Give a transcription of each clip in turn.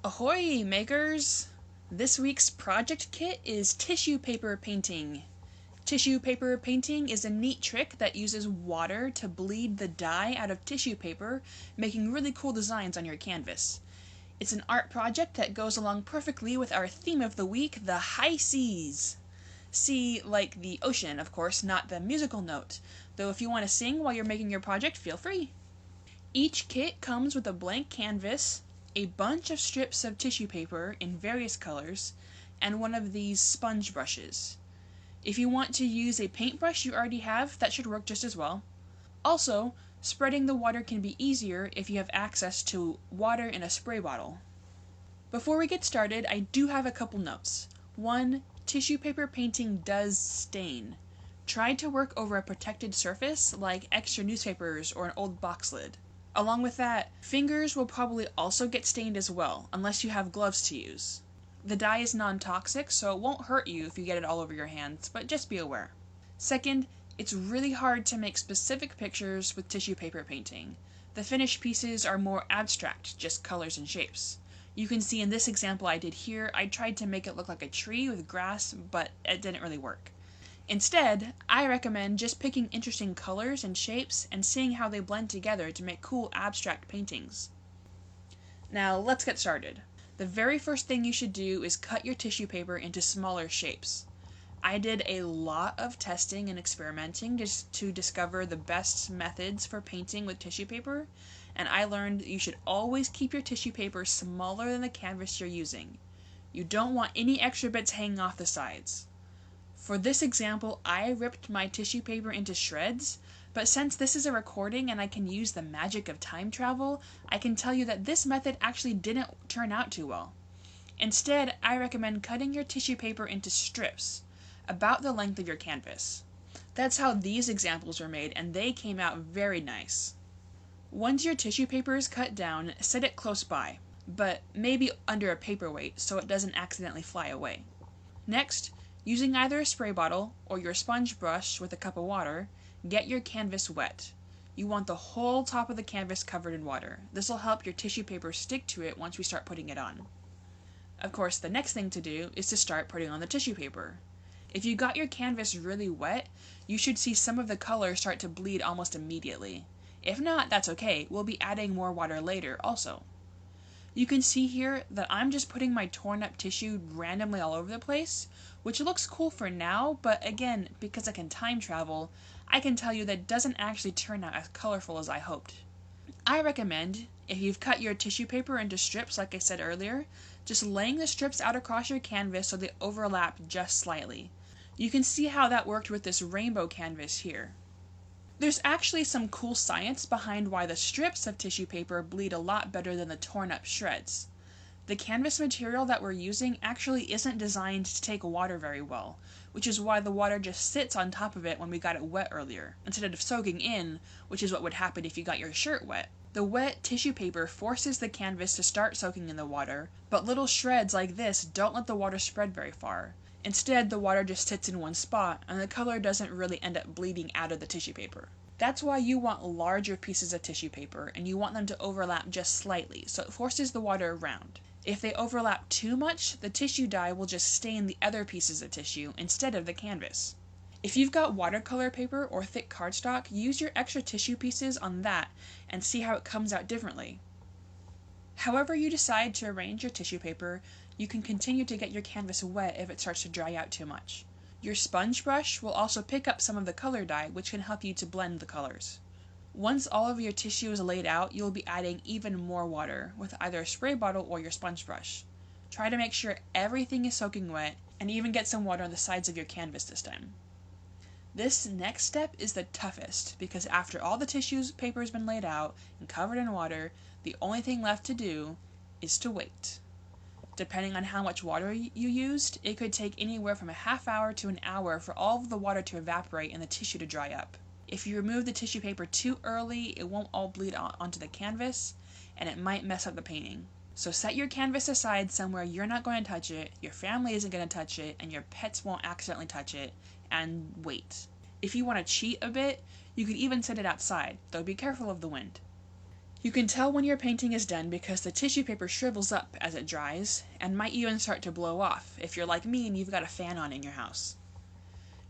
Ahoy, makers! This week's project kit is tissue paper painting. Tissue paper painting is a neat trick that uses water to bleed the dye out of tissue paper, making really cool designs on your canvas. It's an art project that goes along perfectly with our theme of the week, the high seas. Sea like the ocean, of course, not the musical note, though if you want to sing while you're making your project, feel free. Each kit comes with a blank canvas, a bunch of strips of tissue paper in various colors, and one of these sponge brushes. If you want to use a paintbrush you already have, that should work just as well. Also, spreading the water can be easier if you have access to water in a spray bottle. Before we get started, I do have a couple notes. 1. Tissue paper painting does stain. Try to work over a protected surface like extra newspapers or an old box lid. Along with that, fingers will probably also get stained as well, unless you have gloves to use. The dye is non-toxic, so it won't hurt you if you get it all over your hands, but just be aware. Second, it's really hard to make specific pictures with tissue paper painting. The finished pieces are more abstract, just colors and shapes. You can see in this example I did here, I tried to make it look like a tree with grass, but it didn't really work. Instead, I recommend just picking interesting colors and shapes and seeing how they blend together to make cool abstract paintings. Now let's get started. The very first thing you should do is cut your tissue paper into smaller shapes. I did a lot of testing and experimenting just to discover the best methods for painting with tissue paper, and I learned that you should always keep your tissue paper smaller than the canvas you're using. You don't want any extra bits hanging off the sides. For this example, I ripped my tissue paper into shreds, but since this is a recording and I can use the magic of time travel, I can tell you that this method actually didn't turn out too well. Instead, I recommend cutting your tissue paper into strips, about the length of your canvas. That's how these examples were made, and they came out very nice. Once your tissue paper is cut down, set it close by, but maybe under a paperweight so it doesn't accidentally fly away. Next, using either a spray bottle or your sponge brush with a cup of water, get your canvas wet. You want the whole top of the canvas covered in water. This will help your tissue paper stick to it once we start putting it on. Of course, the next thing to do is to start putting on the tissue paper. If you got your canvas really wet, you should see some of the color start to bleed almost immediately. If not, that's okay. We'll be adding more water later also. You can see here that I'm just putting my torn up tissue randomly all over the place, which looks cool for now, but again, because I can time travel, I can tell you that doesn't actually turn out as colorful as I hoped. I recommend, if you've cut your tissue paper into strips like I said earlier, just laying the strips out across your canvas so they overlap just slightly. You can see how that worked with this rainbow canvas here. There's actually some cool science behind why the strips of tissue paper bleed a lot better than the torn up shreds. The canvas material that we're using actually isn't designed to take water very well, which is why the water just sits on top of it when we got it wet earlier, instead of soaking in, which is what would happen if you got your shirt wet. The wet tissue paper forces the canvas to start soaking in the water, but little shreds like this don't let the water spread very far. Instead, the water just sits in one spot, and the color doesn't really end up bleeding out of the tissue paper. That's why you want larger pieces of tissue paper, and you want them to overlap just slightly, so it forces the water around. If they overlap too much, the tissue dye will just stain the other pieces of tissue instead of the canvas. If you've got watercolor paper or thick cardstock, use your extra tissue pieces on that and see how it comes out differently. However you decide to arrange your tissue paper, you can continue to get your canvas wet if it starts to dry out too much. Your sponge brush will also pick up some of the color dye, which can help you to blend the colors. Once all of your tissue is laid out, you'll be adding even more water with either a spray bottle or your sponge brush. Try to make sure everything is soaking wet, and even get some water on the sides of your canvas this time. This next step is the toughest, because after all the tissue paper has been laid out and covered in water, the only thing left to do is to wait. Depending on how much water you used, it could take anywhere from a half hour to an hour for all of the water to evaporate and the tissue to dry up. If you remove the tissue paper too early, it won't all bleed onto the canvas, and it might mess up the painting. So set your canvas aside somewhere you're not going to touch it, your family isn't going to touch it, and your pets won't accidentally touch it, and wait. If you want to cheat a bit, you could even set it outside, though be careful of the wind. You can tell when your painting is done because the tissue paper shrivels up as it dries, and might even start to blow off if you're like me and you've got a fan on in your house.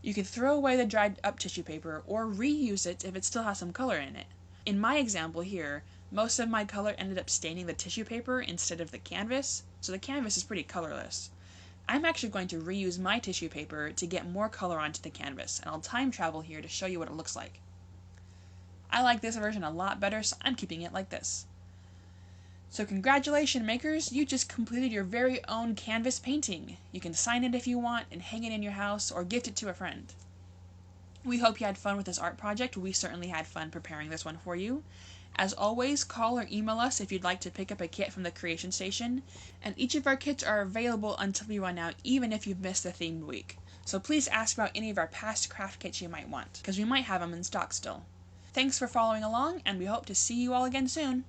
You can throw away the dried up tissue paper or reuse it if it still has some color in it. In my example here, most of my color ended up staining the tissue paper instead of the canvas, so the canvas is pretty colorless. I'm actually going to reuse my tissue paper to get more color onto the canvas, and I'll time travel here to show you what it looks like. I like this version a lot better, so I'm keeping it like this. So congratulations, makers! You just completed your very own canvas painting. You can sign it if you want and hang it in your house or gift it to a friend. We hope you had fun with this art project. We certainly had fun preparing this one for you. As always, call or email us if you'd like to pick up a kit from the Creation Station, and each of our kits are available until we run out, even if you've missed the themed week. So please ask about any of our past craft kits you might want, because we might have them in stock still. Thanks for following along, and we hope to see you all again soon.